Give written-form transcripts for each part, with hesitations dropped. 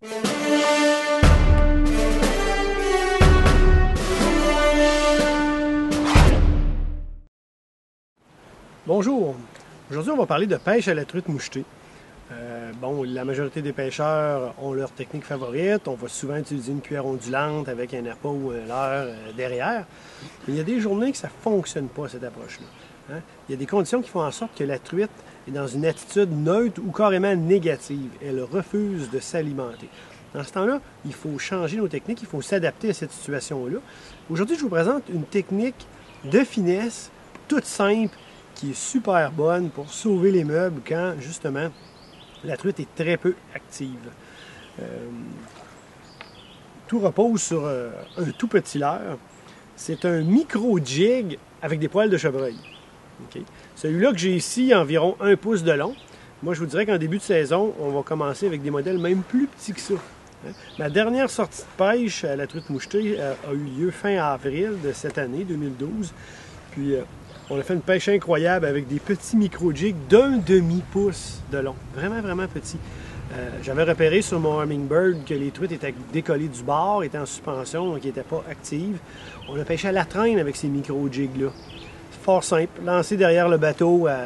Bonjour, aujourd'hui on va parler de pêche à la truite mouchetée. La majorité des pêcheurs ont leur technique favorite. On va souvent utiliser une cuillère ondulante avec un appât ou un leurre derrière. Mais il y a des journées que ça ne fonctionne pas, cette approche-là. Hein? Il y a des conditions qui font en sorte que la truite est dans une attitude neutre ou carrément négative. Elle refuse de s'alimenter. Dans ce temps-là, il faut changer nos techniques, il faut s'adapter à cette situation-là. Aujourd'hui, je vous présente une technique de finesse, toute simple, qui est super bonne pour sauver les meubles quand, justement, la truite est très peu active. Tout repose sur un tout petit leurre. C'est un micro-jig avec des poils de chevreuil. Okay? Celui-là que j'ai ici, environ 1 pouce de long. Moi, je vous dirais qu'en début de saison, on va commencer avec des modèles même plus petits que ça. Hein? Ma dernière sortie de pêche à la truite mouchetée a eu lieu fin avril de cette année, 2012. Puis, on a fait une pêche incroyable avec des petits micro-jigs d'un demi-pouce de long. Vraiment, vraiment petits. J'avais repéré sur mon Hummingbird que les truites étaient décollées du bord, étaient en suspension, donc ils n'étaient pas actives. On a pêché à la traîne avec ces micro-jigs-là. C'est fort simple. Lancé derrière le bateau à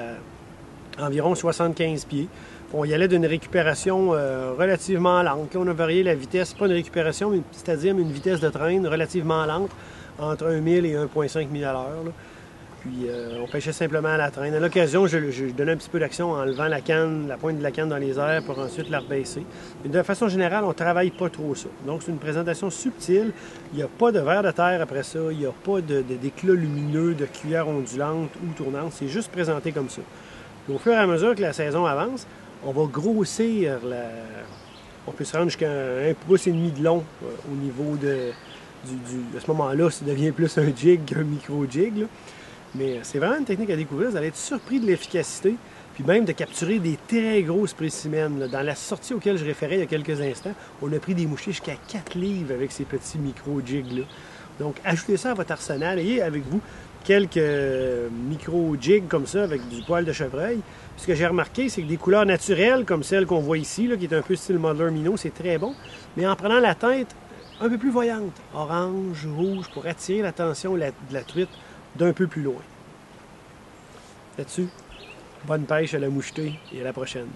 environ 75 pieds. On y allait d'une récupération relativement lente. Là, on a varié la vitesse, pas une récupération, mais c'est-à-dire une vitesse de traîne relativement lente, entre 1000 et 1,5 000 à l'heure. Puis on pêchait simplement à la traîne. À l'occasion, je donnais un petit peu d'action en levant la canne, la pointe de la canne dans les airs pour ensuite la rebaisser. Mais de façon générale, on ne travaille pas trop ça. Donc c'est une présentation subtile. Il n'y a pas de vers de terre après ça. Il n'y a pas d'éclat lumineux, de cuillère ondulante ou tournante. C'est juste présenté comme ça. Puis, au fur et à mesure que la saison avance, on va grossir On peut se rendre jusqu'à 1,5 pouce de long au niveau à ce moment-là, ça devient plus un jig qu'un micro-jig, là. Mais c'est vraiment une technique à découvrir. Vous allez être surpris de l'efficacité, puis même de capturer des très gros spécimens. Là. Dans la sortie auquel je référais il y a quelques instants, on a pris des mouchets jusqu'à 4 livres avec ces petits micro-jigs-là. Donc, ajoutez ça à votre arsenal. Ayez avec vous quelques micro-jigs comme ça avec du poil de chevreuil. Puis ce que j'ai remarqué, c'est que des couleurs naturelles, comme celle qu'on voit ici, là, qui est un peu style Muddler Minnow, c'est très bon. Mais en prenant la teinte un peu plus voyante, orange, rouge, pour attirer l'attention de la truite d'un peu plus loin. Là-dessus, bonne pêche à la mouchetée et à la prochaine.